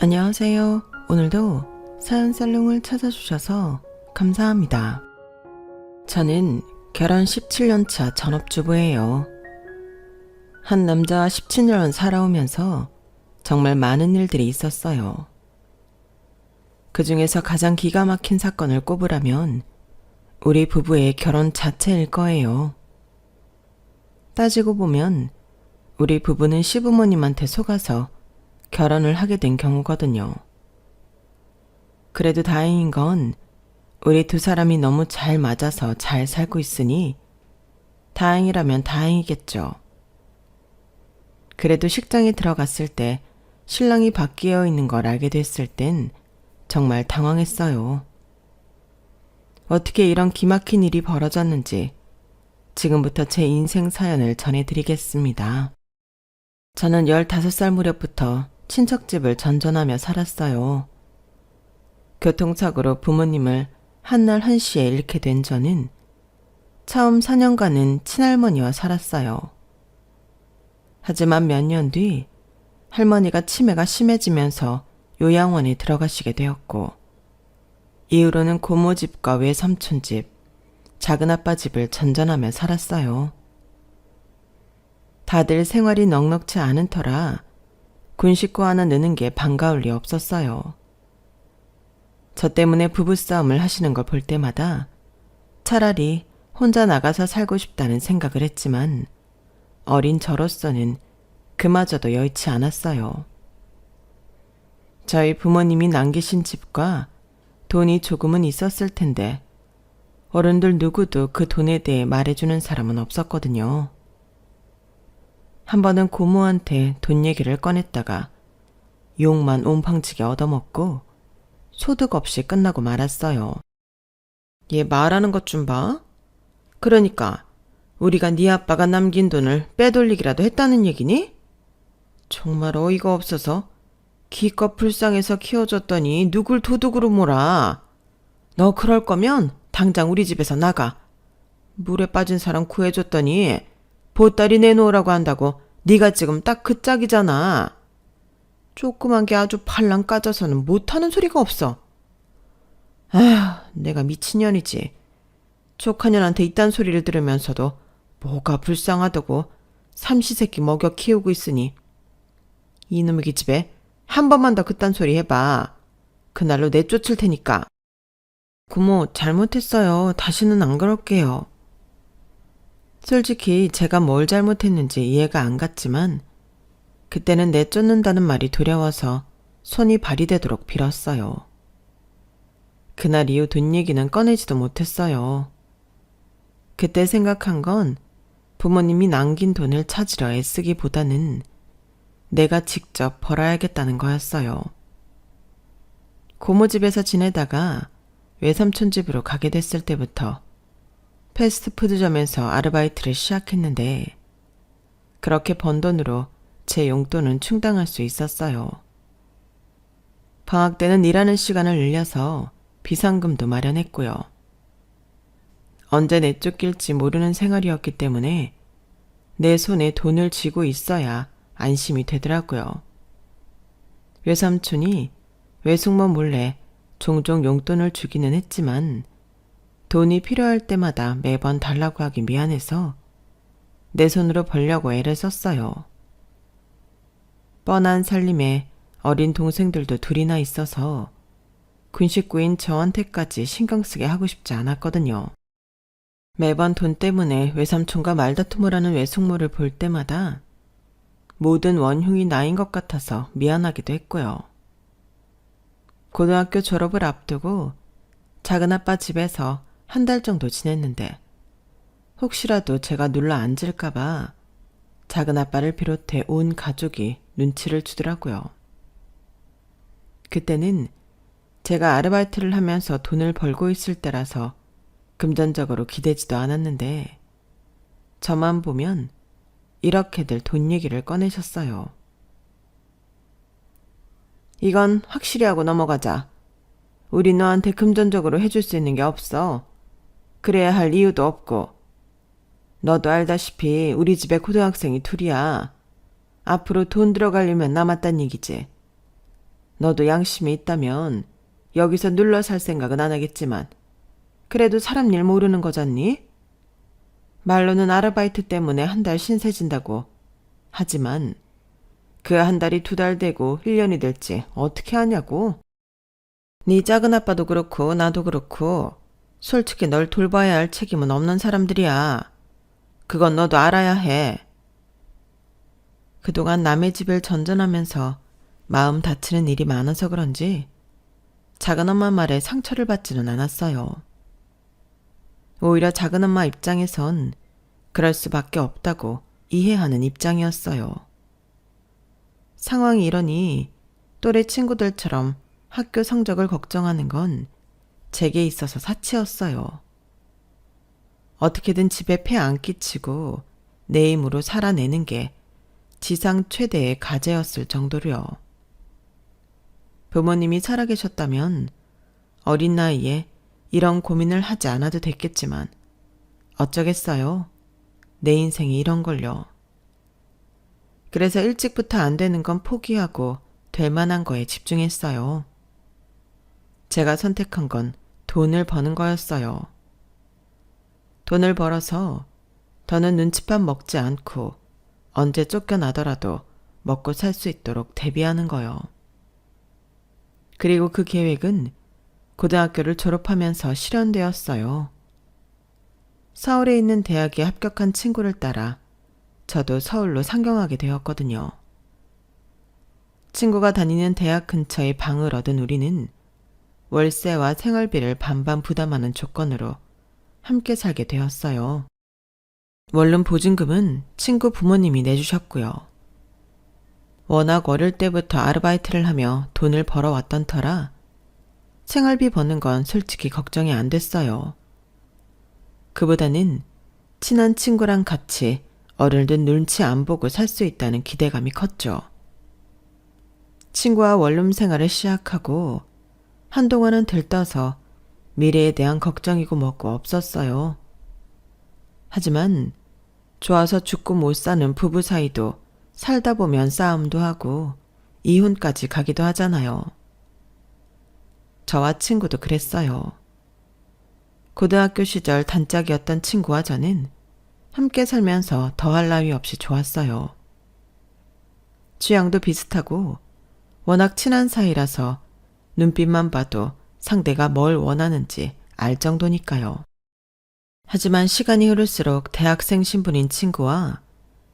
안녕하세요. 오늘도 사연살롱을 찾아주셔서 감사합니다. 저는 결혼 17년차 전업주부예요. 한 남자와 17년 살아오면서 정말 많은 일들이 있었어요. 그 중에서 가장 기가 막힌 사건을 꼽으라면 우리 부부의 결혼 자체일 거예요. 따지고 보면 우리 부부는 시부모님한테 속아서 결혼을 하게 된 경우거든요. 그래도 다행인 건 우리 두 사람이 너무 잘 맞아서 잘 살고 있으니 다행이라면 다행이겠죠. 그래도 식장에 들어갔을 때 신랑이 바뀌어 있는 걸 알게 됐을 땐 정말 당황했어요. 어떻게 이런 기막힌 일이 벌어졌는지 지금부터 제 인생 사연을 전해드리겠습니다. 저는 15살 무렵부터 친척집을 전전하며 살았어요. 교통사고로 부모님을 한날 한시에 잃게 된 저는 처음 4년간은 친할머니와 살았어요. 하지만 몇 년 뒤 할머니가 치매가 심해지면서 요양원에 들어가시게 되었고 이후로는 고모 집과 외삼촌 집, 작은아빠 집을 전전하며 살았어요. 다들 생활이 넉넉치 않은 터라 군 식구 하나 느는 게 반가울 리 없었어요. 저 때문에 부부싸움을 하시는 걸 볼 때마다 차라리 혼자 나가서 살고 싶다는 생각을 했지만 어린 저로서는 그마저도 여의치 않았어요. 저희 부모님이 남기신 집과 돈이 조금은 있었을 텐데 어른들 누구도 그 돈에 대해 말해주는 사람은 없었거든요. 한 번은 고모한테 돈 얘기를 꺼냈다가 욕만 온팡지게 얻어먹고 소득 없이 끝나고 말았어요. 얘 말하는 것 좀 봐. 그러니까 우리가 네 아빠가 남긴 돈을 빼돌리기라도 했다는 얘기니? 정말 어이가 없어서 기껏 불쌍해서 키워줬더니 누굴 도둑으로 몰아. 너 그럴 거면 당장 우리 집에서 나가. 물에 빠진 사람 구해줬더니 보따리 내놓으라고 한다고 네가 지금 딱 그 짝이잖아. 조그만 게 아주 팔랑 까져서는 못하는 소리가 없어. 아휴, 내가 미친년이지. 조카년한테 이딴 소리를 들으면서도 뭐가 불쌍하다고 삼시세끼 먹여 키우고 있으니 이놈의 기집애 한 번만 더 그딴 소리 해봐. 그날로 내쫓을 테니까. 고모 잘못했어요. 다시는 안 그럴게요. 솔직히 제가 뭘 잘못했는지 이해가 안 갔지만 그때는 내쫓는다는 말이 두려워서 손이 발이 되도록 빌었어요. 그날 이후 돈 얘기는 꺼내지도 못했어요. 그때 생각한 건 부모님이 남긴 돈을 찾으려 애쓰기보다는 내가 직접 벌어야겠다는 거였어요. 고모 집에서 지내다가 외삼촌 집으로 가게 됐을 때부터 패스트푸드점에서 아르바이트를 시작했는데 그렇게 번 돈으로 제 용돈은 충당할 수 있었어요. 방학 때는 일하는 시간을 늘려서 비상금도 마련했고요. 언제 내쫓길지 모르는 생활이었기 때문에 내 손에 돈을 쥐고 있어야 안심이 되더라고요. 외삼촌이 외숙모 몰래 종종 용돈을 주기는 했지만 돈이 필요할 때마다 매번 달라고 하기 미안해서 내 손으로 벌려고 애를 썼어요. 뻔한 살림에 어린 동생들도 둘이나 있어서 군 식구인 저한테까지 신경 쓰게 하고 싶지 않았거든요. 매번 돈 때문에 외삼촌과 말다툼을 하는 외숙모를 볼 때마다 모든 원흉이 나인 것 같아서 미안하기도 했고요. 고등학교 졸업을 앞두고 작은아빠 집에서 한 달 정도 지냈는데 혹시라도 제가 눌러 앉을까봐 작은아빠를 비롯해 온 가족이 눈치를 주더라고요. 그때는 제가 아르바이트를 하면서 돈을 벌고 있을 때라서 금전적으로 기대지도 않았는데 저만 보면 이렇게들 돈 얘기를 꺼내셨어요. 이건 확실히 하고 넘어가자. 우리 너한테 금전적으로 해줄 수 있는 게 없어. 그래야 할 이유도 없고. 너도 알다시피 우리 집에 고등학생이 둘이야. 앞으로 돈 들어가려면 남았단 얘기지. 너도 양심이 있다면 여기서 눌러 살 생각은 안 하겠지만 그래도 사람 일 모르는 거잖니? 말로는 아르바이트 때문에 한 달 신세 진다고. 하지만 그 한 달이 2달 되고 1년이 될지 어떻게 아냐고. 네 작은 아빠도 그렇고 나도 그렇고 솔직히 널 돌봐야 할 책임은 없는 사람들이야. 그건 너도 알아야 해. 그동안 남의 집을 전전하면서 마음 다치는 일이 많아서 그런지 작은엄마 말에 상처를 받지는 않았어요. 오히려 작은엄마 입장에선 그럴 수밖에 없다고 이해하는 입장이었어요. 상황이 이러니 또래 친구들처럼 학교 성적을 걱정하는 건 제게 있어서 사치였어요. 어떻게든 집에 폐 안 끼치고 내 힘으로 살아내는 게 지상 최대의 과제였을 정도로요. 부모님이 살아계셨다면 어린 나이에 이런 고민을 하지 않아도 됐겠지만 어쩌겠어요. 내 인생이 이런 걸요. 그래서 일찍부터 안 되는 건 포기하고 될 만한 거에 집중했어요. 제가 선택한 건 돈을 버는 거였어요. 돈을 벌어서 더는 눈칫밥 먹지 않고 언제 쫓겨나더라도 먹고 살 수 있도록 대비하는 거요. 그리고 그 계획은 고등학교를 졸업하면서 실현되었어요. 서울에 있는 대학에 합격한 친구를 따라 저도 서울로 상경하게 되었거든요. 친구가 다니는 대학 근처에 방을 얻은 우리는 월세와 생활비를 반반 부담하는 조건으로 함께 살게 되었어요. 원룸 보증금은 친구 부모님이 내주셨고요. 워낙 어릴 때부터 아르바이트를 하며 돈을 벌어왔던 터라 생활비 버는 건 솔직히 걱정이 안 됐어요. 그보다는 친한 친구랑 같이 어른들 눈치 안 보고 살 수 있다는 기대감이 컸죠. 친구와 원룸 생활을 시작하고 한동안은 들떠서 미래에 대한 걱정이고 뭐고 없었어요. 하지만 좋아서 죽고 못 사는 부부 사이도 살다 보면 싸움도 하고 이혼까지 가기도 하잖아요. 저와 친구도 그랬어요. 고등학교 시절 단짝이었던 친구와 저는 함께 살면서 더할 나위 없이 좋았어요. 취향도 비슷하고 워낙 친한 사이라서 눈빛만 봐도 상대가 뭘 원하는지 알 정도니까요. 하지만 시간이 흐를수록 대학생 신분인 친구와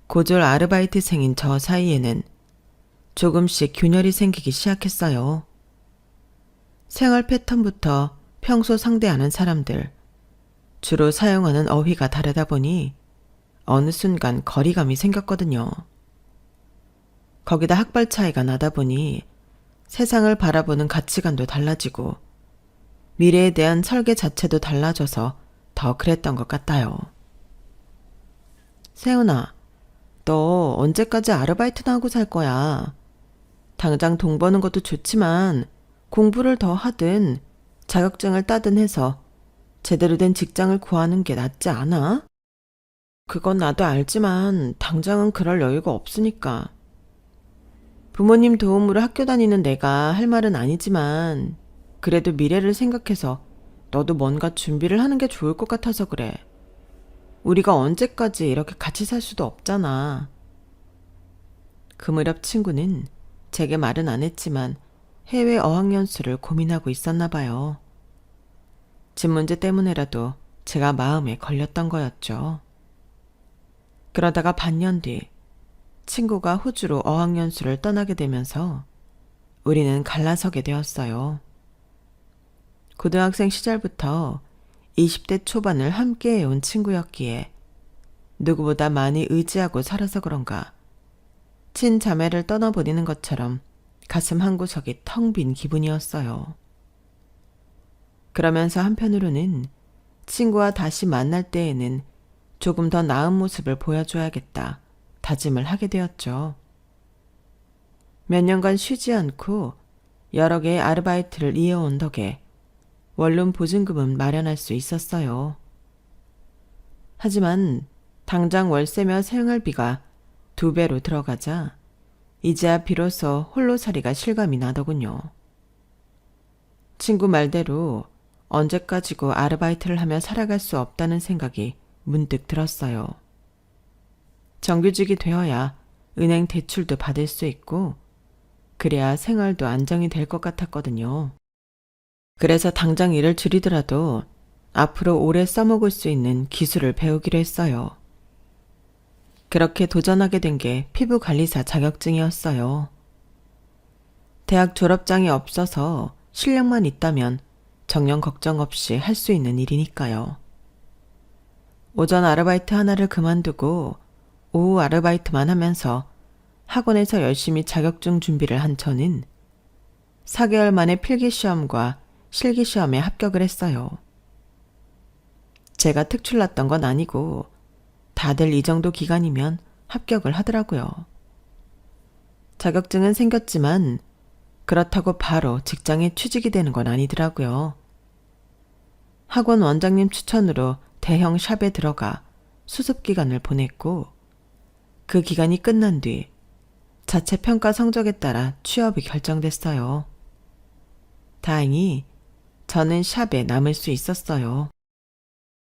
고졸 아르바이트생인 저 사이에는 조금씩 균열이 생기기 시작했어요. 생활 패턴부터 평소 상대하는 사람들, 주로 사용하는 어휘가 다르다 보니 어느 순간 거리감이 생겼거든요. 거기다 학벌 차이가 나다 보니 세상을 바라보는 가치관도 달라지고 미래에 대한 설계 자체도 달라져서 더 그랬던 것 같아요. 세훈아, 너 언제까지 아르바이트나 하고 살 거야? 당장 돈 버는 것도 좋지만 공부를 더 하든 자격증을 따든 해서 제대로 된 직장을 구하는 게 낫지 않아? 그건 나도 알지만 당장은 그럴 여유가 없으니까. 부모님 도움으로 학교 다니는 내가 할 말은 아니지만 그래도 미래를 생각해서 너도 뭔가 준비를 하는 게 좋을 것 같아서 그래. 우리가 언제까지 이렇게 같이 살 수도 없잖아. 그 무렵 친구는 제게 말은 안 했지만 해외 어학연수를 고민하고 있었나 봐요. 집 문제 때문에라도 제가 마음에 걸렸던 거였죠. 그러다가 반년 뒤 친구가 호주로 어학연수를 떠나게 되면서 우리는 갈라서게 되었어요. 고등학생 시절부터 20대 초반을 함께 해온 친구였기에 누구보다 많이 의지하고 살아서 그런가 친자매를 떠나보내는 것처럼 가슴 한구석이 텅 빈 기분이었어요. 그러면서 한편으로는 친구와 다시 만날 때에는 조금 더 나은 모습을 보여줘야겠다 다짐을 하게 되었죠. 몇 년간 쉬지 않고 여러 개의 아르바이트를 이어온 덕에 원룸 보증금은 마련할 수 있었어요. 하지만 당장 월세며 생활비가 2배로 들어가자 이제야 비로소 홀로살이가 실감이 나더군요. 친구 말대로 언제까지고 아르바이트를 하며 살아갈 수 없다는 생각이 문득 들었어요. 정규직이 되어야 은행 대출도 받을 수 있고 그래야 생활도 안정이 될 것 같았거든요. 그래서 당장 일을 줄이더라도 앞으로 오래 써먹을 수 있는 기술을 배우기로 했어요. 그렇게 도전하게 된 게 피부관리사 자격증이었어요. 대학 졸업장이 없어서 실력만 있다면 정년 걱정 없이 할 수 있는 일이니까요. 오전 아르바이트 하나를 그만두고 오후 아르바이트만 하면서 학원에서 열심히 자격증 준비를 한 저는 4개월 만에 필기시험과 실기시험에 합격을 했어요. 제가 특출났던 건 아니고 다들 이 정도 기간이면 합격을 하더라고요. 자격증은 생겼지만 그렇다고 바로 직장에 취직이 되는 건 아니더라고요. 학원 원장님 추천으로 대형 샵에 들어가 수습 기간을 보냈고 그 기간이 끝난 뒤 자체 평가 성적에 따라 취업이 결정됐어요. 다행히 저는 샵에 남을 수 있었어요.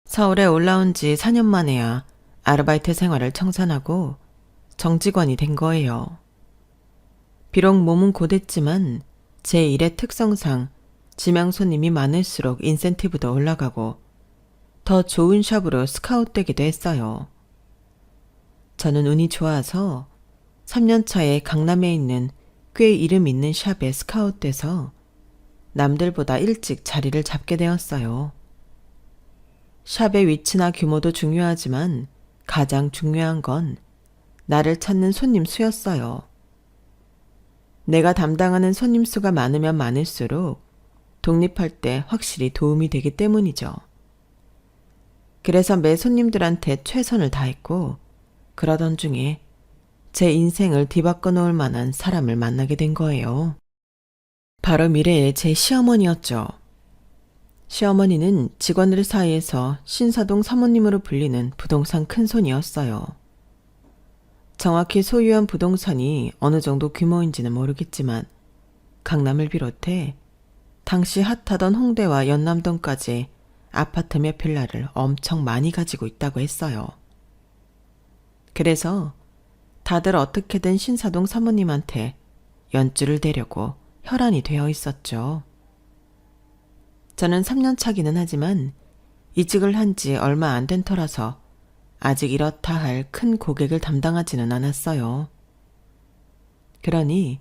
서울에 올라온 지 4년 만에야 아르바이트 생활을 청산하고 정직원이 된 거예요. 비록 몸은 고됐지만 제 일의 특성상 지명 손님이 많을수록 인센티브도 올라가고 더 좋은 샵으로 스카웃되기도 했어요. 저는 운이 좋아서 3년 차에 강남에 있는 꽤 이름 있는 샵에 스카웃돼서 남들보다 일찍 자리를 잡게 되었어요. 샵의 위치나 규모도 중요하지만 가장 중요한 건 나를 찾는 손님 수였어요. 내가 담당하는 손님 수가 많으면 많을수록 독립할 때 확실히 도움이 되기 때문이죠. 그래서 매 손님들한테 최선을 다했고 그러던 중에 제 인생을 뒤바꿔 놓을 만한 사람을 만나게 된 거예요. 바로 미래의 제 시어머니였죠. 시어머니는 직원들 사이에서 신사동 사모님으로 불리는 부동산 큰손이었어요. 정확히 소유한 부동산이 어느 정도 규모인지는 모르겠지만 강남을 비롯해 당시 핫하던 홍대와 연남동까지 아파트며 빌라를 엄청 많이 가지고 있다고 했어요. 그래서 다들 어떻게든 신사동 사모님한테 연주를 대려고 혈안이 되어 있었죠. 저는 3년 차기는 하지만 이직을 한 지 얼마 안 된 터라서 아직 이렇다 할 큰 고객을 담당하지는 않았어요. 그러니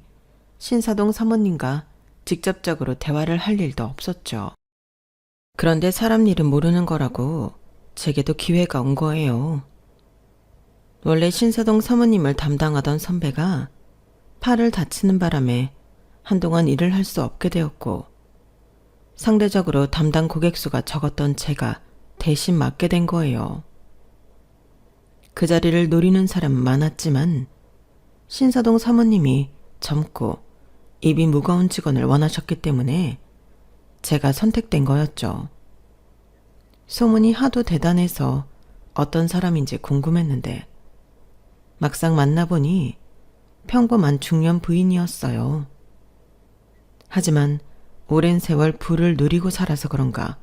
신사동 사모님과 직접적으로 대화를 할 일도 없었죠. 그런데 사람 일은 모르는 거라고 제게도 기회가 온 거예요. 원래 신사동 사모님을 담당하던 선배가 팔을 다치는 바람에 한동안 일을 할 수 없게 되었고 상대적으로 담당 고객 수가 적었던 제가 대신 맡게 된 거예요. 그 자리를 노리는 사람은 많았지만 신사동 사모님이 젊고 입이 무거운 직원을 원하셨기 때문에 제가 선택된 거였죠. 소문이 하도 대단해서 어떤 사람인지 궁금했는데 막상 만나보니 평범한 중년 부인이었어요. 하지만 오랜 세월 부를 누리고 살아서 그런가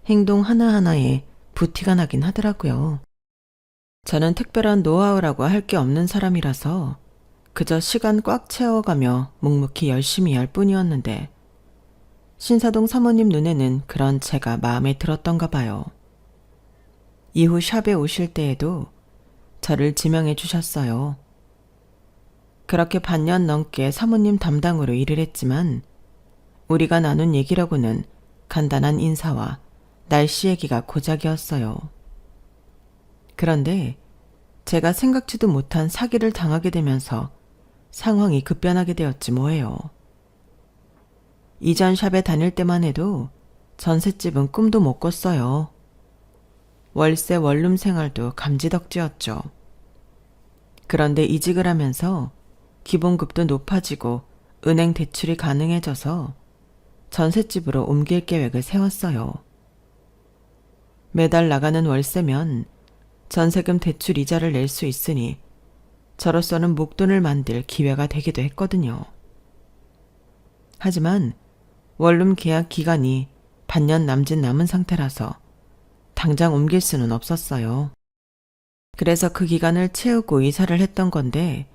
행동 하나하나에 부티가 나긴 하더라고요. 저는 특별한 노하우라고 할 게 없는 사람이라서 그저 시간 꽉 채워가며 묵묵히 열심히 할 뿐이었는데 신사동 사모님 눈에는 그런 제가 마음에 들었던가 봐요. 이후 샵에 오실 때에도 저를 지명해 주셨어요. 그렇게 반년 넘게 사모님 담당으로 일을 했지만 우리가 나눈 얘기라고는 간단한 인사와 날씨 얘기가 고작이었어요. 그런데 제가 생각지도 못한 사기를 당하게 되면서 상황이 급변하게 되었지 뭐예요. 이전 샵에 다닐 때만 해도 전셋집은 꿈도 못 꿨어요. 월세 원룸 생활도 감지덕지였죠. 그런데 이직을 하면서 기본급도 높아지고 은행 대출이 가능해져서 전셋집으로 옮길 계획을 세웠어요. 매달 나가는 월세면 전세금 대출 이자를 낼 수 있으니 저로서는 목돈을 만들 기회가 되기도 했거든요. 하지만 원룸 계약 기간이 반년 남짓 남은 상태라서 당장 옮길 수는 없었어요. 그래서 그 기간을 채우고 이사를 했던 건데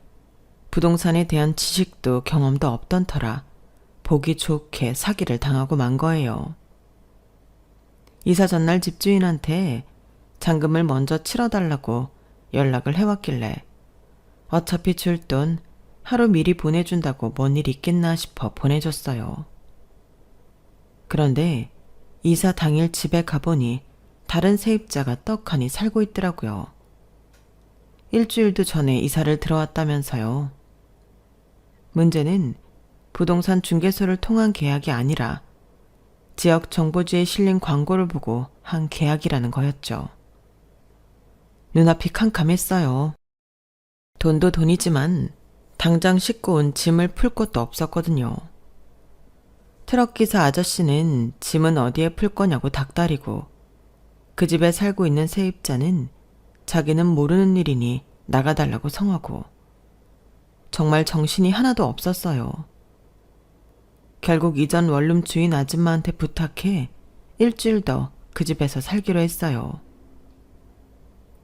부동산에 대한 지식도 경험도 없던 터라 보기 좋게 사기를 당하고 만 거예요. 이사 전날 집주인한테 잔금을 먼저 치러달라고 연락을 해왔길래 어차피 줄 돈 하루 미리 보내준다고 뭔 일 있겠나 싶어 보내줬어요. 그런데 이사 당일 집에 가보니 다른 세입자가 떡하니 살고 있더라고요. 일주일도 전에 이사를 들어왔다면서요. 문제는 부동산 중개소를 통한 계약이 아니라 지역 정보지에 실린 광고를 보고 한 계약이라는 거였죠. 눈앞이 캄캄했어요. 돈도 돈이지만 당장 싣고 온 짐을 풀 곳도 없었거든요. 트럭기사 아저씨는 짐은 어디에 풀 거냐고 닥달이고 그 집에 살고 있는 세입자는 자기는 모르는 일이니 나가달라고 성하고 정말 정신이 하나도 없었어요. 결국 이전 원룸 주인 아줌마한테 부탁해 일주일 더 그 집에서 살기로 했어요.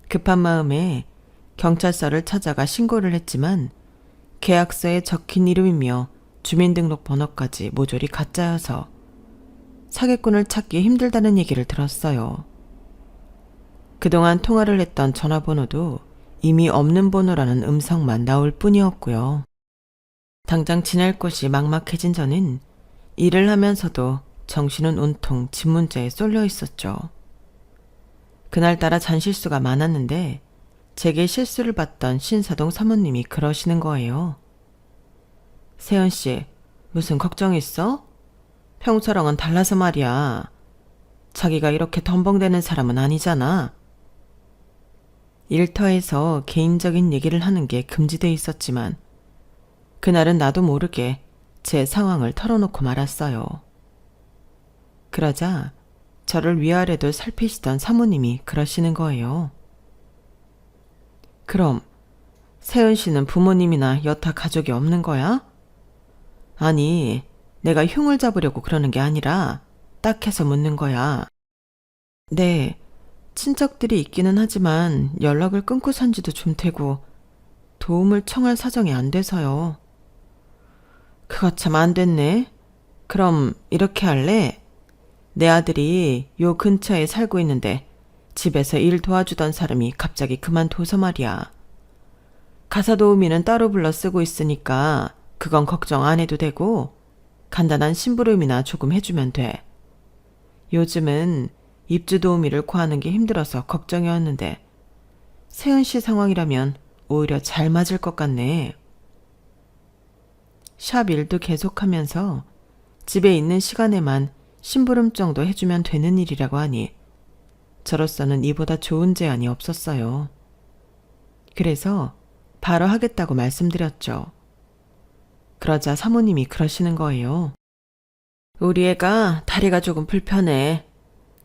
급한 마음에 경찰서를 찾아가 신고를 했지만 계약서에 적힌 이름이며 주민등록번호까지 모조리 가짜여서 사기꾼을 찾기 힘들다는 얘기를 들었어요. 그동안 통화를 했던 전화번호도 이미 없는 번호라는 음성만 나올 뿐이었고요. 당장 지낼 곳이 막막해진 저는 일을 하면서도 정신은 온통 집 문제에 쏠려 있었죠. 그날따라 잔실수가 많았는데 제게 실수를 봤던 신사동 사모님이 그러시는 거예요. 세연씨, 무슨 걱정 있어? 평소랑은 달라서 말이야. 자기가 이렇게 덤벙대는 사람은 아니잖아. 일터에서 개인적인 얘기를 하는 게 금지돼 있었지만 그날은 나도 모르게 제 상황을 털어놓고 말았어요. 그러자 저를 위아래도 살피시던 사모님이 그러시는 거예요. 그럼 세은 씨는 부모님이나 여타 가족이 없는 거야? 아니, 내가 흉을 잡으려고 그러는 게 아니라 딱 해서 묻는 거야. 네, 친척들이 있기는 하지만 연락을 끊고 산 지도 좀 되고 도움을 청할 사정이 안 돼서요. 그거 참 안 됐네. 그럼 이렇게 할래? 내 아들이 요 근처에 살고 있는데 집에서 일 도와주던 사람이 갑자기 그만둬서 말이야. 가사 도우미는 따로 불러 쓰고 있으니까 그건 걱정 안 해도 되고 간단한 심부름이나 조금 해주면 돼. 요즘은 입주 도우미를 구하는 게 힘들어서 걱정이었는데 세은 씨 상황이라면 오히려 잘 맞을 것 같네. 샵 일도 계속하면서 집에 있는 시간에만 심부름 정도 해주면 되는 일이라고 하니 저로서는 이보다 좋은 제안이 없었어요. 그래서 바로 하겠다고 말씀드렸죠. 그러자 사모님이 그러시는 거예요. 우리 애가 다리가 조금 불편해.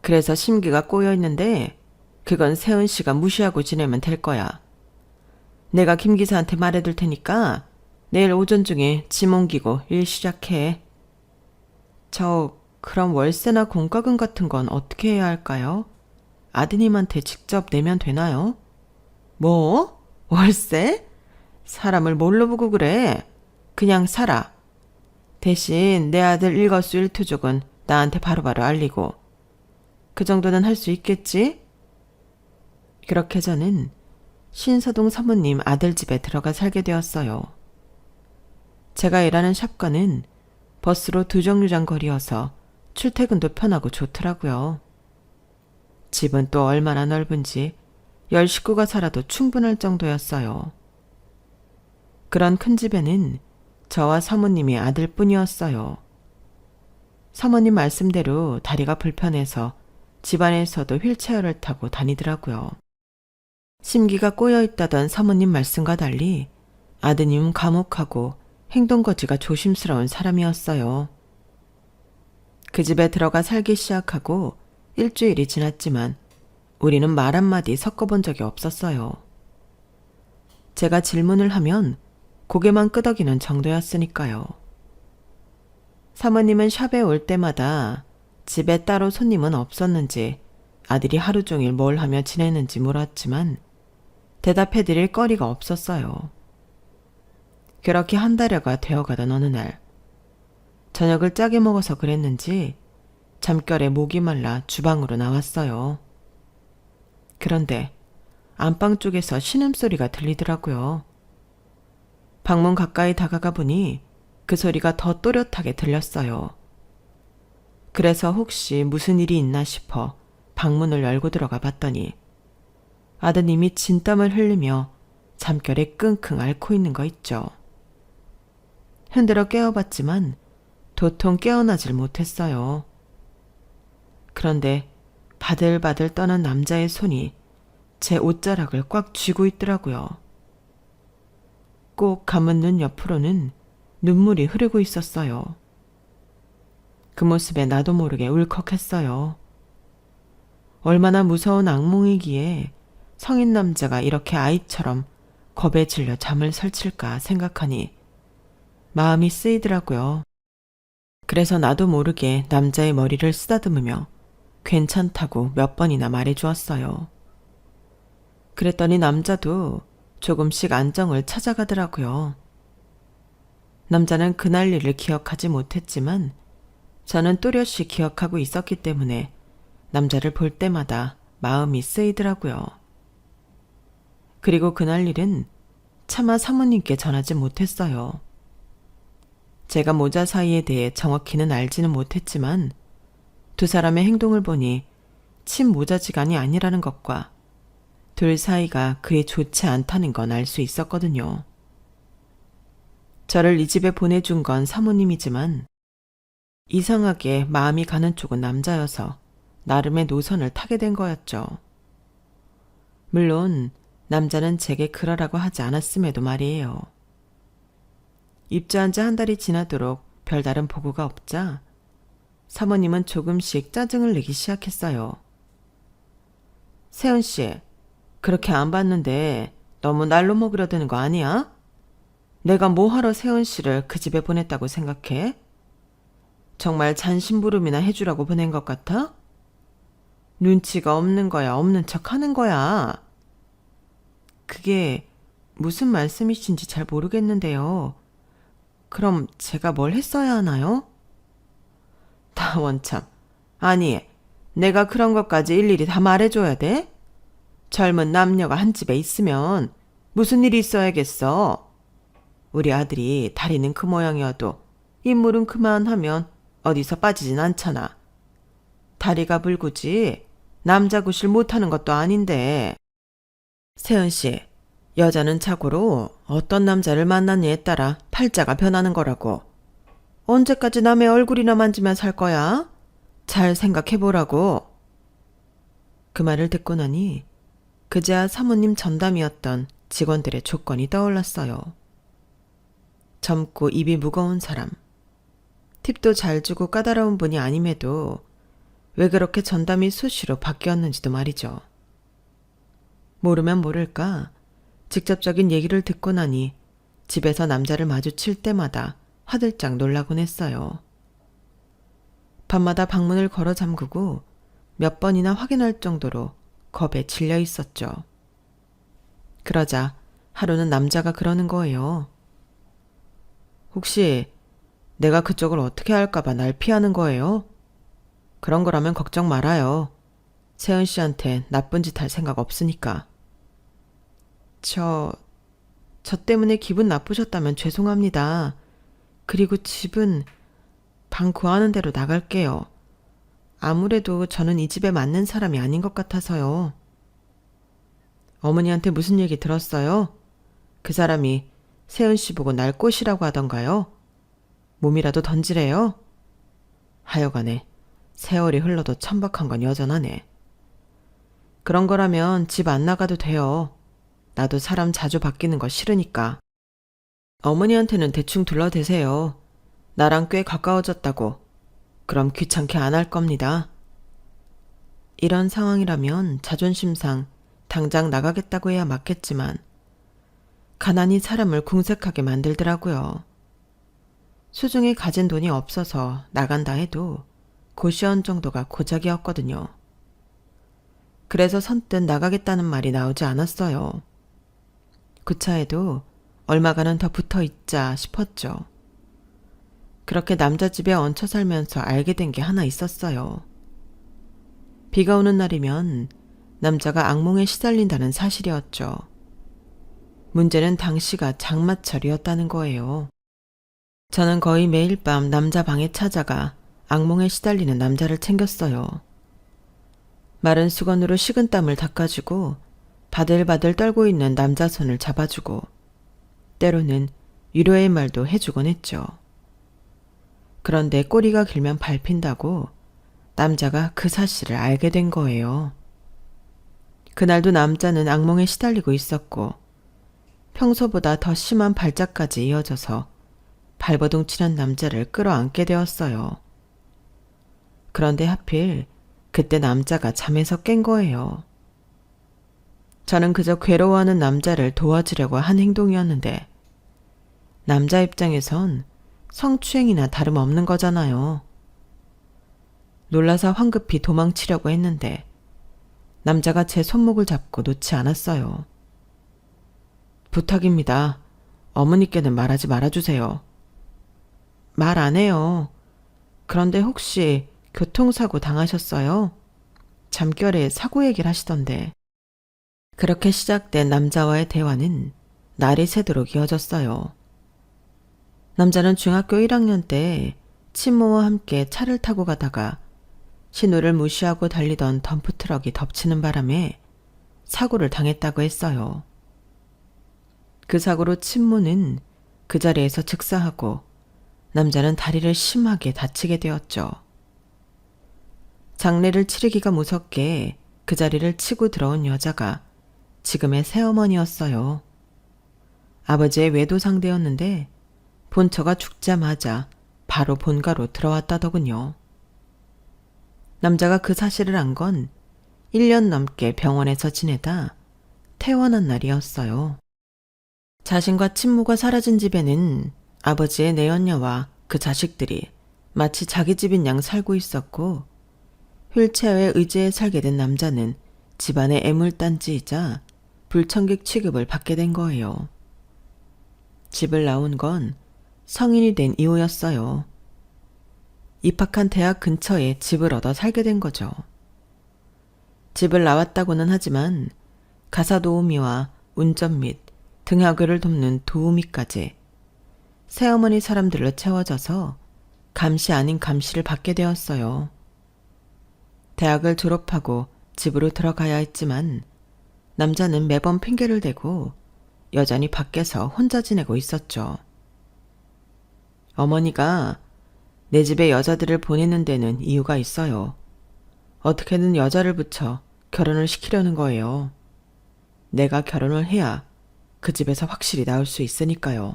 그래서 심기가 꼬여 있는데 그건 세은 씨가 무시하고 지내면 될 거야. 내가 김 기사한테 말해둘 테니까 내일 오전 중에 짐 옮기고 일 시작해. 그럼 월세나 공과금 같은 건 어떻게 해야 할까요? 아드님한테 직접 내면 되나요? 뭐? 월세? 사람을 뭘로 보고 그래? 그냥 살아. 대신 내 아들 일거수일투족은 나한테 바로바로 알리고 그 정도는 할 수 있겠지? 그렇게 저는 신서동 사모님 아들 집에 들어가 살게 되었어요. 제가 일하는 샵과는 버스로 2정류장 거리여서 출퇴근도 편하고 좋더라고요. 집은 또 얼마나 넓은지 10식구가 살아도 충분할 정도였어요. 그런 큰 집에는 저와 사모님이 아들뿐이었어요. 사모님 말씀대로 다리가 불편해서 집안에서도 휠체어를 타고 다니더라고요. 심기가 꼬여있다던 사모님 말씀과 달리 아드님은 과묵하고 행동거지가 조심스러운 사람이었어요. 그 집에 들어가 살기 시작하고 일주일이 지났지만 우리는 말 한마디 섞어본 적이 없었어요. 제가 질문을 하면 고개만 끄덕이는 정도였으니까요. 사모님은 샵에 올 때마다 집에 따로 손님은 없었는지 아들이 하루 종일 뭘 하며 지내는지 물었지만 대답해드릴 거리가 없었어요. 그렇게 한 달여가 되어가던 어느 날 저녁을 짜게 먹어서 그랬는지 잠결에 목이 말라 주방으로 나왔어요. 그런데 안방 쪽에서 신음소리가 들리더라고요. 방문 가까이 다가가 보니 그 소리가 더 또렷하게 들렸어요. 그래서 혹시 무슨 일이 있나 싶어 방문을 열고 들어가 봤더니 아드님이 진땀을 흘리며 잠결에 끙끙 앓고 있는 거 있죠. 흔들어 깨워봤지만 도통 깨어나질 못했어요. 그런데 바들바들 떠는 남자의 손이 제 옷자락을 꽉 쥐고 있더라고요. 꼭 감은 눈 옆으로는 눈물이 흐르고 있었어요. 그 모습에 나도 모르게 울컥했어요. 얼마나 무서운 악몽이기에 성인 남자가 이렇게 아이처럼 겁에 질려 잠을 설칠까 생각하니 마음이 쓰이더라고요. 그래서 나도 모르게 남자의 머리를 쓰다듬으며 괜찮다고 몇 번이나 말해주었어요. 그랬더니 남자도 조금씩 안정을 찾아가더라고요. 남자는 그날 일을 기억하지 못했지만 저는 또렷이 기억하고 있었기 때문에 남자를 볼 때마다 마음이 쓰이더라고요. 그리고 그날 일은 차마 사모님께 전하지 못했어요. 제가 모자 사이에 대해 정확히는 알지는 못했지만 두 사람의 행동을 보니 친모자지간이 아니라는 것과 둘 사이가 그리 좋지 않다는 건 알 수 있었거든요. 저를 이 집에 보내준 건 사모님이지만 이상하게 마음이 가는 쪽은 남자여서 나름의 노선을 타게 된 거였죠. 물론 남자는 제게 그러라고 하지 않았음에도 말이에요. 입주한 지 한 달이 지나도록 별다른 보고가 없자 사모님은 조금씩 짜증을 내기 시작했어요. 세은 씨, 그렇게 안 봤는데 너무 날로 먹으려 드는 거 아니야? 내가 뭐하러 세은 씨를 그 집에 보냈다고 생각해? 정말 잔심부름이나 해주라고 보낸 것 같아? 눈치가 없는 거야, 없는 척 하는 거야. 그게 무슨 말씀이신지 잘 모르겠는데요. 그럼 제가 뭘 했어야 하나요? 다 원참. 아니, 내가 그런 것까지 일일이 다 말해줘야 돼? 젊은 남녀가 한 집에 있으면 무슨 일이 있어야겠어. 우리 아들이 다리는 그 모양이어도 인물은 그만하면 어디서 빠지진 않잖아. 다리가 불구지 남자 구실 못하는 것도 아닌데. 세은 씨, 여자는 자고로 어떤 남자를 만났냐에 따라 팔자가 변하는 거라고. 언제까지 남의 얼굴이나 만지면 살 거야? 잘 생각해보라고. 그 말을 듣고 나니 그제야 사모님 전담이었던 직원들의 조건이 떠올랐어요. 젊고 입이 무거운 사람, 팁도 잘 주고 까다로운 분이 아님에도 왜 그렇게 전담이 수시로 바뀌었는지도 말이죠. 모르면 모를까 직접적인 얘기를 듣고 나니 집에서 남자를 마주칠 때마다 화들짝 놀라곤 했어요. 밤마다 방문을 걸어 잠그고 몇 번이나 확인할 정도로 겁에 질려 있었죠. 그러자 하루는 남자가 그러는 거예요. 혹시 내가 그쪽을 어떻게 할까봐 날 피하는 거예요? 그런 거라면 걱정 말아요. 세은 씨한테 나쁜 짓 할 생각 없으니까. 저 때문에 기분 나쁘셨다면 죄송합니다. 그리고 집은 방 구하는 대로 나갈게요. 아무래도 저는 이 집에 맞는 사람이 아닌 것 같아서요. 어머니한테 무슨 얘기 들었어요? 그 사람이 세은 씨 보고 날 꽃이라고 하던가요? 몸이라도 던지래요? 하여간에 세월이 흘러도 천박한 건 여전하네. 그런 거라면 집 안 나가도 돼요. 나도 사람 자주 바뀌는 거 싫으니까. 어머니한테는 대충 둘러대세요. 나랑 꽤 가까워졌다고. 그럼 귀찮게 안 할 겁니다. 이런 상황이라면 자존심상 당장 나가겠다고 해야 맞겠지만 가난이 사람을 궁색하게 만들더라고요. 수중에 가진 돈이 없어서 나간다 해도 고시원 정도가 고작이었거든요. 그래서 선뜻 나가겠다는 말이 나오지 않았어요. 구차해도 얼마간은 더 붙어 있자 싶었죠. 그렇게 남자 집에 얹혀 살면서 알게 된 게 하나 있었어요. 비가 오는 날이면 남자가 악몽에 시달린다는 사실이었죠. 문제는 당시가 장마철이었다는 거예요. 저는 거의 매일 밤 남자 방에 찾아가 악몽에 시달리는 남자를 챙겼어요. 마른 수건으로 식은땀을 닦아주고 바들바들 떨고 있는 남자 손을 잡아주고 때로는 위로의 말도 해주곤 했죠. 그런데 꼬리가 길면 밟힌다고 남자가 그 사실을 알게 된 거예요. 그날도 남자는 악몽에 시달리고 있었고 평소보다 더 심한 발작까지 이어져서 발버둥치는 남자를 끌어안게 되었어요. 그런데 하필 그때 남자가 잠에서 깬 거예요. 저는 그저 괴로워하는 남자를 도와주려고 한 행동이었는데 남자 입장에선 성추행이나 다름없는 거잖아요. 놀라서 황급히 도망치려고 했는데 남자가 제 손목을 잡고 놓지 않았어요. 부탁입니다. 어머니께는 말하지 말아주세요. 말 안 해요. 그런데 혹시 교통사고 당하셨어요? 잠결에 사고 얘기를 하시던데. 그렇게 시작된 남자와의 대화는 날이 새도록 이어졌어요. 남자는 중학교 1학년 때 친모와 함께 차를 타고 가다가 신호를 무시하고 달리던 덤프트럭이 덮치는 바람에 사고를 당했다고 했어요. 그 사고로 친모는 그 자리에서 즉사하고 남자는 다리를 심하게 다치게 되었죠. 장례를 치르기가 무섭게 그 자리를 치고 들어온 여자가 지금의 새어머니였어요. 아버지의 외도 상대였는데 본처가 죽자마자 바로 본가로 들어왔다더군요. 남자가 그 사실을 안 건 1년 넘게 병원에서 지내다 퇴원한 날이었어요. 자신과 친모가 사라진 집에는 아버지의 내연녀와 그 자식들이 마치 자기 집인 양 살고 있었고 휠체어에 의지해 살게 된 남자는 집안의 애물단지이자 불청객 취급을 받게 된 거예요. 집을 나온 건 성인이 된 이후였어요. 입학한 대학 근처에 집을 얻어 살게 된 거죠. 집을 나왔다고는 하지만 가사 도우미와 운전 및 등하교를 돕는 도우미까지 새어머니 사람들로 채워져서 감시 아닌 감시를 받게 되었어요. 대학을 졸업하고 집으로 들어가야 했지만 남자는 매번 핑계를 대고 여전히 밖에서 혼자 지내고 있었죠. 어머니가 내 집에 여자들을 보내는 데는 이유가 있어요. 어떻게든 여자를 붙여 결혼을 시키려는 거예요. 내가 결혼을 해야 그 집에서 확실히 나올 수 있으니까요.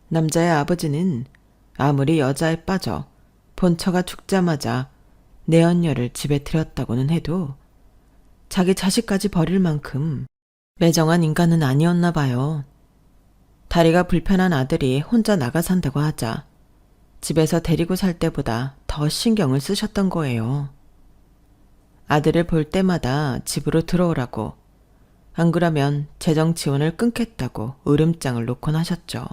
남자의 아버지는 아무리 여자에 빠져 본처가 죽자마자 내연녀를 집에 들였다고는 해도 자기 자식까지 버릴 만큼 매정한 인간은 아니었나 봐요. 다리가 불편한 아들이 혼자 나가 산다고 하자 집에서 데리고 살 때보다 더 신경을 쓰셨던 거예요. 아들을 볼 때마다 집으로 들어오라고, 안 그러면 재정 지원을 끊겠다고 으름장을 놓곤 하셨죠.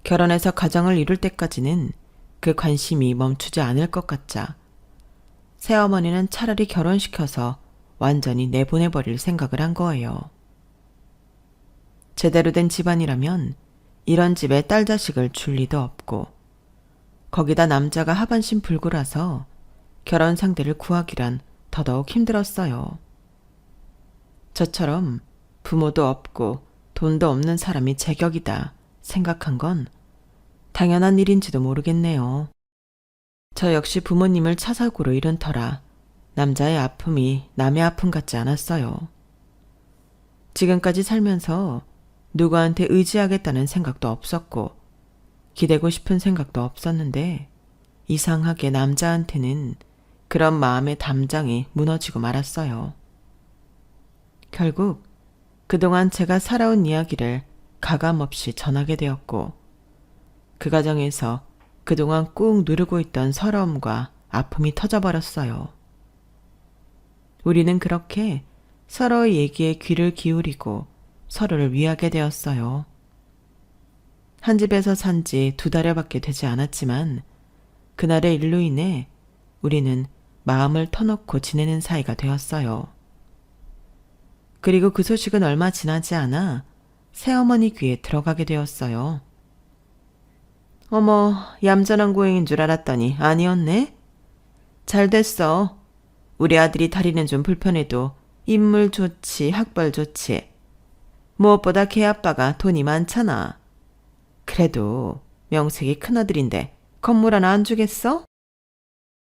결혼해서 가정을 이룰 때까지는 그 관심이 멈추지 않을 것 같자 새어머니는 차라리 결혼시켜서 완전히 내보내버릴 생각을 한 거예요. 제대로 된 집안이라면 이런 집에 딸 자식을 줄 리도 없고 거기다 남자가 하반신 불구라서 결혼 상대를 구하기란 더더욱 힘들었어요. 저처럼 부모도 없고 돈도 없는 사람이 제격이다 생각한 건 당연한 일인지도 모르겠네요. 저 역시 부모님을 차사고로 잃은 터라 남자의 아픔이 남의 아픔 같지 않았어요. 지금까지 살면서 누구한테 의지하겠다는 생각도 없었고 기대고 싶은 생각도 없었는데 이상하게 남자한테는 그런 마음의 담장이 무너지고 말았어요. 결국 그동안 제가 살아온 이야기를 가감없이 전하게 되었고, 그 과정에서 그동안 꾹 누르고 있던 서러움과 아픔이 터져버렸어요. 우리는 그렇게 서로의 얘기에 귀를 기울이고 서로를 위하게 되었어요. 한 집에서 산 지 2달여밖에 되지 않았지만 그날의 일로 인해 우리는 마음을 터놓고 지내는 사이가 되었어요. 그리고 그 소식은 얼마 지나지 않아 새어머니 귀에 들어가게 되었어요. 어머, 얌전한 고행인 줄 알았더니 아니었네? 잘 됐어. 우리 아들이 다리는 좀 불편해도 인물 좋지, 학벌 좋지. 무엇보다 걔 아빠가 돈이 많잖아. 그래도 명색이 큰아들인데 건물 하나 안 주겠어?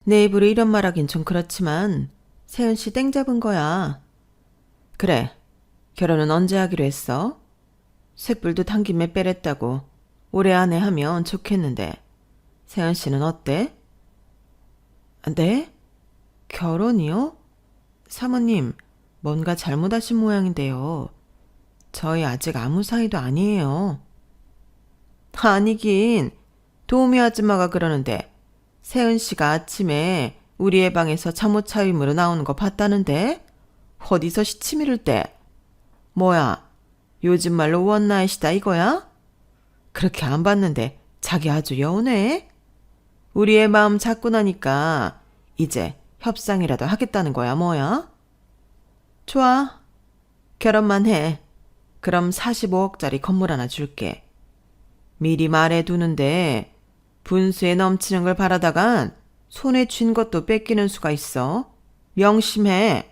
내 입으로 이런 말하긴 좀 그렇지만 세은 씨 땡 잡은 거야. 그래, 결혼은 언제 하기로 했어? 쇳불도 단 김에 빼랬다고 올해 안에 하면 좋겠는데 세은 씨는 어때? 네? 결혼이요? 사모님, 뭔가 잘못하신 모양인데요. 저희 아직 아무 사이도 아니에요. 아니긴, 도우미 아줌마가 그러는데 세은 씨가 아침에 우리 애 방에서 잠옷 차림으로 나오는 거 봤다는데? 어디서 시치 미를 때? 뭐야, 요즘 말로 원나잇이다 이거야? 그렇게 안 봤는데 자기 아주 여운해? 우리 애 마음 잡고 나니까 이제 협상이라도 하겠다는 거야 뭐야? 좋아, 결혼만 해. 그럼 45억짜리 건물 하나 줄게. 미리 말해두는데 분수에 넘치는 걸 바라다간 손에 쥔 것도 뺏기는 수가 있어. 명심해.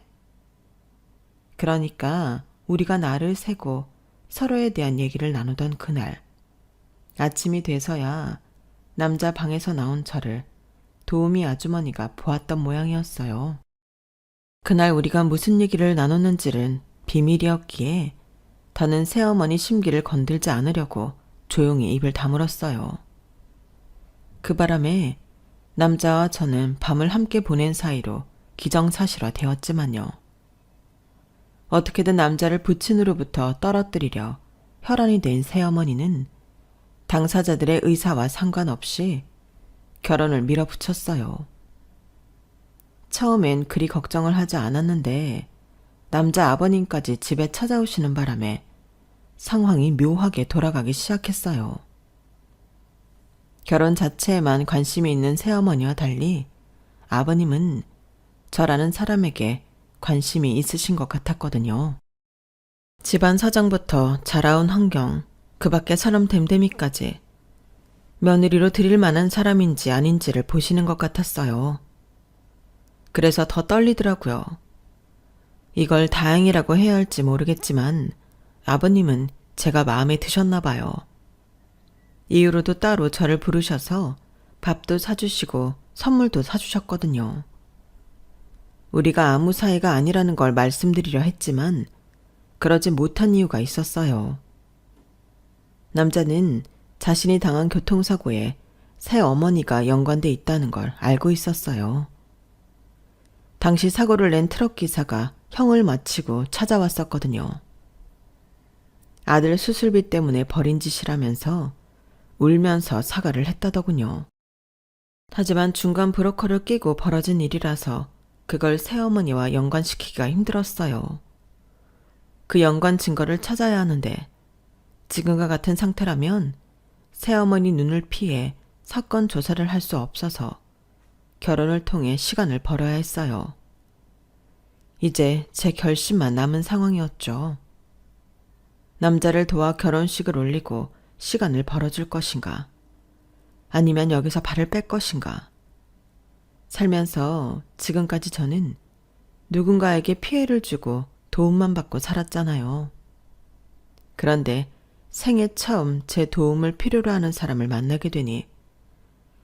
그러니까 우리가 날을 새고 서로에 대한 얘기를 나누던 그날, 아침이 돼서야 남자 방에서 나온 저를 도우미 아주머니가 보았던 모양이었어요. 그날 우리가 무슨 얘기를 나눴는지는 비밀이었기에 더는 새어머니 심기를 건들지 않으려고 조용히 입을 다물었어요. 그 바람에 남자와 저는 밤을 함께 보낸 사이로 기정사실화 되었지만요. 어떻게든 남자를 부친으로부터 떨어뜨리려 혈안이 된 새어머니는 당사자들의 의사와 상관없이 결혼을 밀어붙였어요. 처음엔 그리 걱정을 하지 않았는데 남자 아버님까지 집에 찾아오시는 바람에 상황이 묘하게 돌아가기 시작했어요. 결혼 자체에만 관심이 있는 새어머니와 달리 아버님은 저라는 사람에게 관심이 있으신 것 같았거든요. 집안 사정부터 자라온 환경, 그 밖에 사람 됨됨이까지 며느리로 드릴 만한 사람인지 아닌지를 보시는 것 같았어요. 그래서 더 떨리더라고요. 이걸 다행이라고 해야 할지 모르겠지만 아버님은 제가 마음에 드셨나 봐요. 이후로도 따로 저를 부르셔서 밥도 사주시고 선물도 사주셨거든요. 우리가 아무 사이가 아니라는 걸 말씀드리려 했지만 그러지 못한 이유가 있었어요. 남자는 자신이 당한 교통사고에 새 어머니가 연관돼 있다는 걸 알고 있었어요. 당시 사고를 낸 트럭 기사가 형을 마치고 찾아왔었거든요. 아들 수술비 때문에 버린 짓이라면서 울면서 사과를 했다더군요. 하지만 중간 브로커를 끼고 벌어진 일이라서 그걸 새어머니와 연관시키기가 힘들었어요. 그 연관 증거를 찾아야 하는데 지금과 같은 상태라면 새어머니 눈을 피해 사건 조사를 할 수 없어서 결혼을 통해 시간을 벌어야 했어요. 이제 제 결심만 남은 상황이었죠. 남자를 도와 결혼식을 올리고 시간을 벌어줄 것인가, 아니면 여기서 발을 뺄 것인가. 살면서 지금까지 저는 누군가에게 피해를 주고 도움만 받고 살았잖아요. 그런데 생애 처음 제 도움을 필요로 하는 사람을 만나게 되니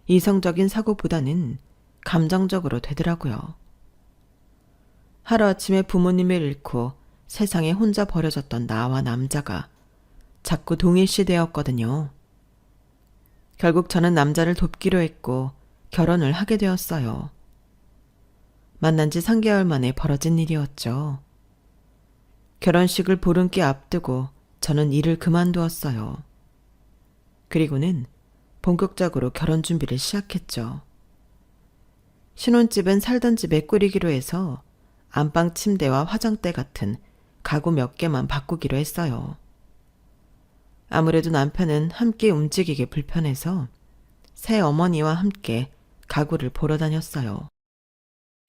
이성적인 사고보다는 감정적으로 되더라고요. 하루아침에 부모님을 잃고 세상에 혼자 버려졌던 나와 남자가 자꾸 동일시 되었거든요. 결국 저는 남자를 돕기로 했고 결혼을 하게 되었어요. 만난 지 3개월 만에 벌어진 일이었죠. 결혼식을 보름께 앞두고 저는 일을 그만두었어요. 그리고는 본격적으로 결혼 준비를 시작했죠. 신혼집은 살던 집에 꾸리기로 해서 안방 침대와 화장대 같은 가구 몇 개만 바꾸기로 했어요. 아무래도 남편은 함께 움직이기 불편해서 새 어머니와 함께 가구를 보러 다녔어요.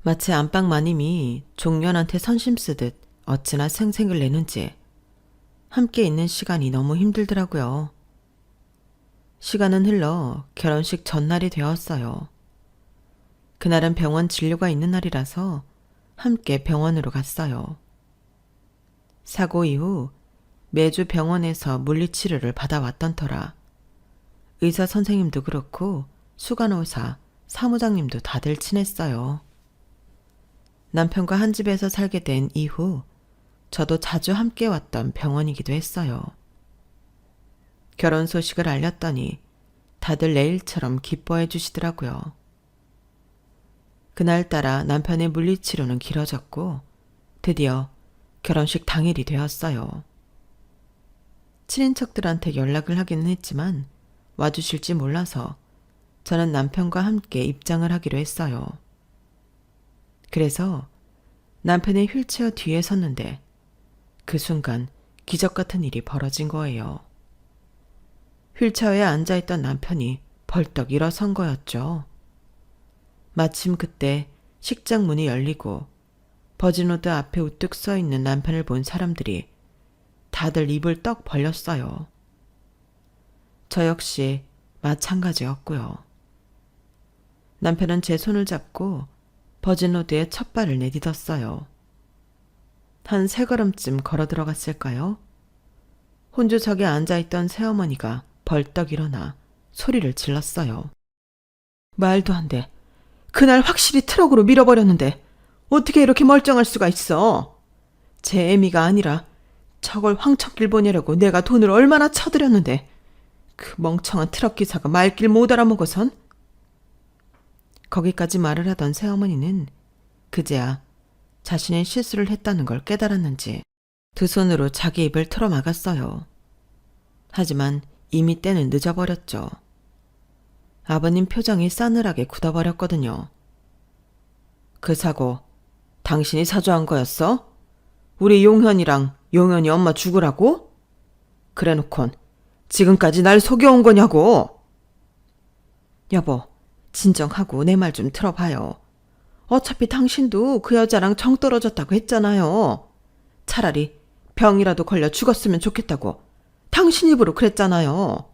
마치 안방 마님이 종년한테 선심 쓰듯 어찌나 생색을 내는지 함께 있는 시간이 너무 힘들더라고요. 시간은 흘러 결혼식 전날이 되었어요. 그날은 병원 진료가 있는 날이라서 함께 병원으로 갔어요. 사고 이후 매주 병원에서 물리치료를 받아왔던 터라 의사 선생님도 그렇고 수간호사, 사무장님도 다들 친했어요. 남편과 한 집에서 살게 된 이후 저도 자주 함께 왔던 병원이기도 했어요. 결혼 소식을 알렸더니 다들 내일처럼 기뻐해 주시더라고요. 그날따라 남편의 물리치료는 길어졌고 드디어 결혼식 당일이 되었어요. 친인척들한테 연락을 하기는 했지만 와주실지 몰라서 저는 남편과 함께 입장을 하기로 했어요. 그래서 남편의 휠체어 뒤에 섰는데 그 순간 기적 같은 일이 벌어진 거예요. 휠체어에 앉아있던 남편이 벌떡 일어선 거였죠. 마침 그때 식장 문이 열리고 버진로드 앞에 우뚝 서 있는 남편을 본 사람들이 다들 입을 떡 벌렸어요. 저 역시 마찬가지였고요. 남편은 제 손을 잡고 버진로드에 첫 발을 내딛었어요. 한 세 걸음쯤 걸어 들어갔을까요? 혼주석에 앉아있던 새어머니가 벌떡 일어나 소리를 질렀어요. 말도 안 돼. 그날 확실히 트럭으로 밀어버렸는데 어떻게 이렇게 멀쩡할 수가 있어? 제 애미가 아니라 저걸 황천길 보내려고 내가 돈을 얼마나 쳐들였는데 그 멍청한 트럭 기사가 말길 못 알아먹어선? 거기까지 말을 하던 새어머니는 그제야 자신의 실수를 했다는 걸 깨달았는지 두 손으로 자기 입을 틀어막았어요. 하지만 이미 때는 늦어버렸죠. 아버님 표정이 싸늘하게 굳어버렸거든요. 그 사고 당신이 사주한 거였어? 우리 용현이랑 용현이 엄마 죽으라고? 그래놓곤 지금까지 날 속여온 거냐고. 여보, 진정하고 내 말 좀 들어봐요. 어차피 당신도 그 여자랑 정 떨어졌다고 했잖아요. 차라리 병이라도 걸려 죽었으면 좋겠다고 당신 입으로 그랬잖아요.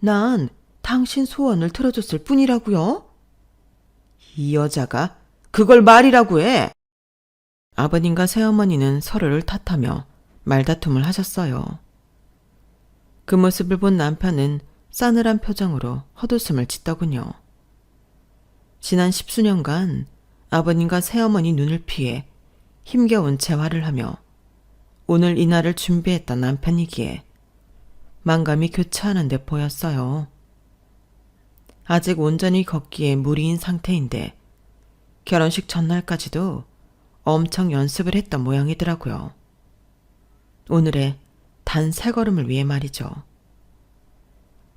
난 당신 소원을 들어줬을 뿐이라고요. 이 여자가 그걸 말이라고 해. 아버님과 새어머니는 서로를 탓하며 말다툼을 하셨어요. 그 모습을 본 남편은 싸늘한 표정으로 헛웃음을 짓더군요. 지난 10수년간 아버님과 새어머니 눈을 피해 힘겨운 재활을 하며 오늘 이날을 준비했던 남편이기에 만감이 교차하는 데 보였어요. 아직 온전히 걷기에 무리인 상태인데 결혼식 전날까지도 엄청 연습을 했던 모양이더라고요. 오늘의 단 세 걸음을 위해 말이죠.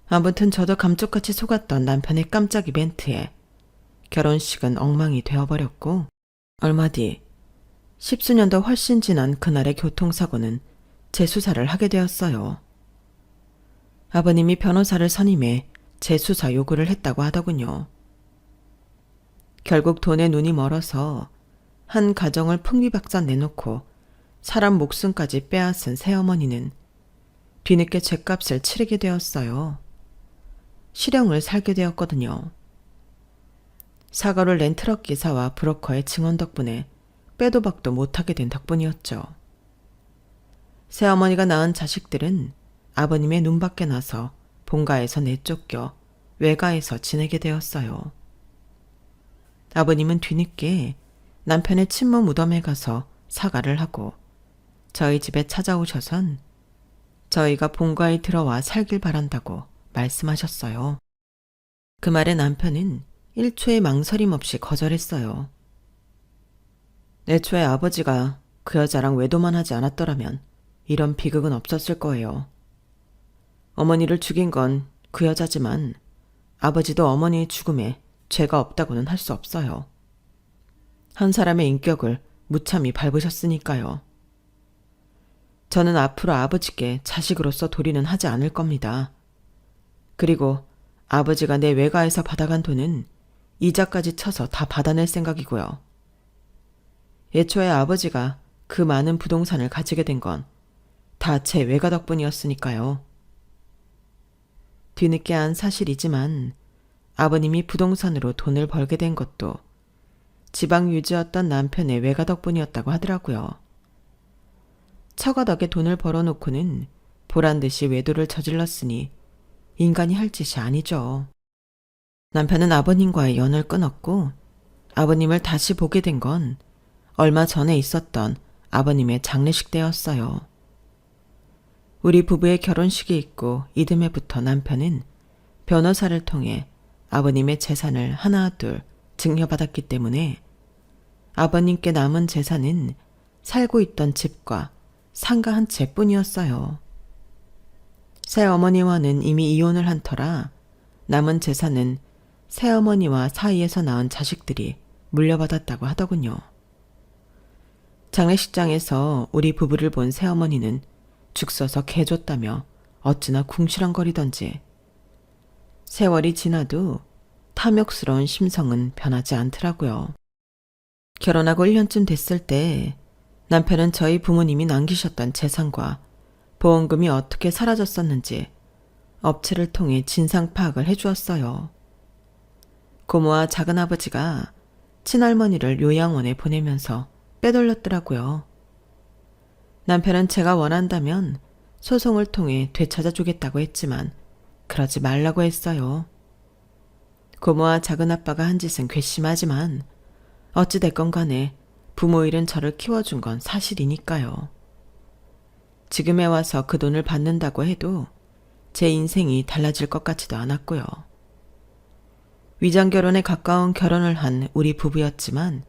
아무튼 저도 감쪽같이 속았던 남편의 깜짝 이벤트에 결혼식은 엉망이 되어버렸고 얼마 뒤 10수년도 훨씬 지난 그날의 교통사고는 재수사를 하게 되었어요. 아버님이 변호사를 선임해 재수사 요구를 했다고 하더군요. 결국 돈에 눈이 멀어서 한 가정을 풍비박산 내놓고 사람 목숨까지 빼앗은 새어머니는 뒤늦게 죗값을 치르게 되었어요. 실형을 살게 되었거든요. 사고를 낸 트럭 기사와 브로커의 증언 덕분에 빼도 박도 못하게 된 덕분이었죠. 새어머니가 낳은 자식들은 아버님의 눈밖에 나서 본가에서 내쫓겨 외가에서 지내게 되었어요. 아버님은 뒤늦게 남편의 친모 무덤에 가서 사과를 하고 저희 집에 찾아오셔선 저희가 본가에 들어와 살길 바란다고 말씀하셨어요. 그 말에 남편은 1초의 망설임 없이 거절했어요. 애초에 아버지가 그 여자랑 외도만 하지 않았더라면 이런 비극은 없었을 거예요. 어머니를 죽인 건 그 여자지만 아버지도 어머니의 죽음에 죄가 없다고는 할 수 없어요. 한 사람의 인격을 무참히 밟으셨으니까요. 저는 앞으로 아버지께 자식으로서 도리는 하지 않을 겁니다. 그리고 아버지가 내 외가에서 받아간 돈은 이자까지 쳐서 다 받아낼 생각이고요. 애초에 아버지가 그 많은 부동산을 가지게 된 건 다 제 외가 덕분이었으니까요. 뒤늦게 안 사실이지만 아버님이 부동산으로 돈을 벌게 된 것도 지방 유지였던 남편의 외가 덕분이었다고 하더라고요. 처가덕에 돈을 벌어놓고는 보란듯이 외도를 저질렀으니 인간이 할 짓이 아니죠. 남편은 아버님과의 연을 끊었고 아버님을 다시 보게 된 건 얼마 전에 있었던 아버님의 장례식 때였어요. 우리 부부의 결혼식이 있고 이듬해부터 남편은 변호사를 통해 아버님의 재산을 하나 둘 증여받았기 때문에 아버님께 남은 재산은 살고 있던 집과 상가 한 채뿐이었어요. 새어머니와는 이미 이혼을 한 터라 남은 재산은 새어머니와 사이에서 낳은 자식들이 물려받았다고 하더군요. 장례식장에서 우리 부부를 본 새어머니는 죽 써서 개줬다며 어찌나 궁시렁거리던지 세월이 지나도 탐욕스러운 심성은 변하지 않더라고요. 결혼하고 1년쯤 됐을 때 남편은 저희 부모님이 남기셨던 재산과 보험금이 어떻게 사라졌었는지 업체를 통해 진상 파악을 해주었어요. 고모와 작은아버지가 친할머니를 요양원에 보내면서 빼돌렸더라고요. 남편은 제가 원한다면 소송을 통해 되찾아주겠다고 했지만 그러지 말라고 했어요. 고모와 작은아빠가 한 짓은 괘씸하지만 어찌됐건 간에 부모 잃은 저를 키워준 건 사실이니까요. 지금에 와서 그 돈을 받는다고 해도 제 인생이 달라질 것 같지도 않았고요. 위장결혼에 가까운 결혼을 한 우리 부부였지만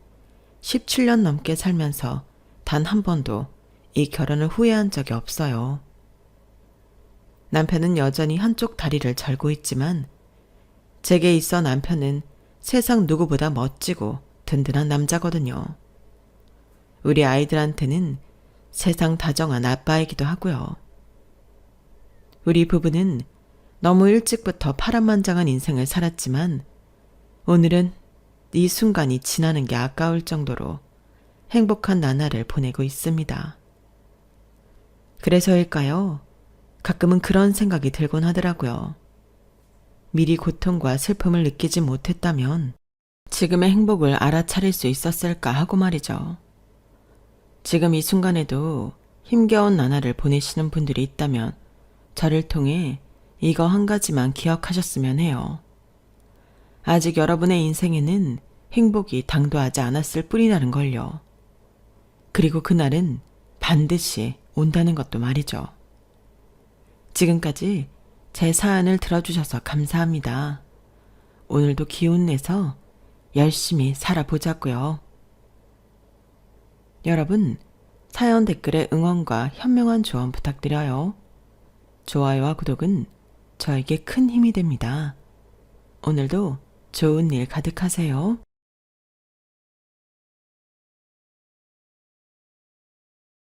17년 넘게 살면서 단 한 번도 이 결혼을 후회한 적이 없어요. 남편은 여전히 한쪽 다리를 절고 있지만 제게 있어 남편은 세상 누구보다 멋지고 든든한 남자거든요. 우리 아이들한테는 세상 다정한 아빠이기도 하고요. 우리 부부는 너무 일찍부터 파란만장한 인생을 살았지만 오늘은 이 순간이 지나는 게 아까울 정도로 행복한 나날을 보내고 있습니다. 그래서일까요? 가끔은 그런 생각이 들곤 하더라고요. 미리 고통과 슬픔을 느끼지 못했다면 지금의 행복을 알아차릴 수 있었을까 하고 말이죠. 지금 이 순간에도 힘겨운 나날을 보내시는 분들이 있다면 저를 통해 이거 한 가지만 기억하셨으면 해요. 아직 여러분의 인생에는 행복이 당도하지 않았을 뿐이라는 걸요. 그리고 그날은 반드시 온다는 것도 말이죠. 지금까지 제 사연을 들어주셔서 감사합니다. 오늘도 기운 내서 열심히 살아보자고요. 여러분, 사연 댓글에 응원과 현명한 조언 부탁드려요. 좋아요와 구독은 저에게 큰 힘이 됩니다. 오늘도 좋은 일 가득하세요.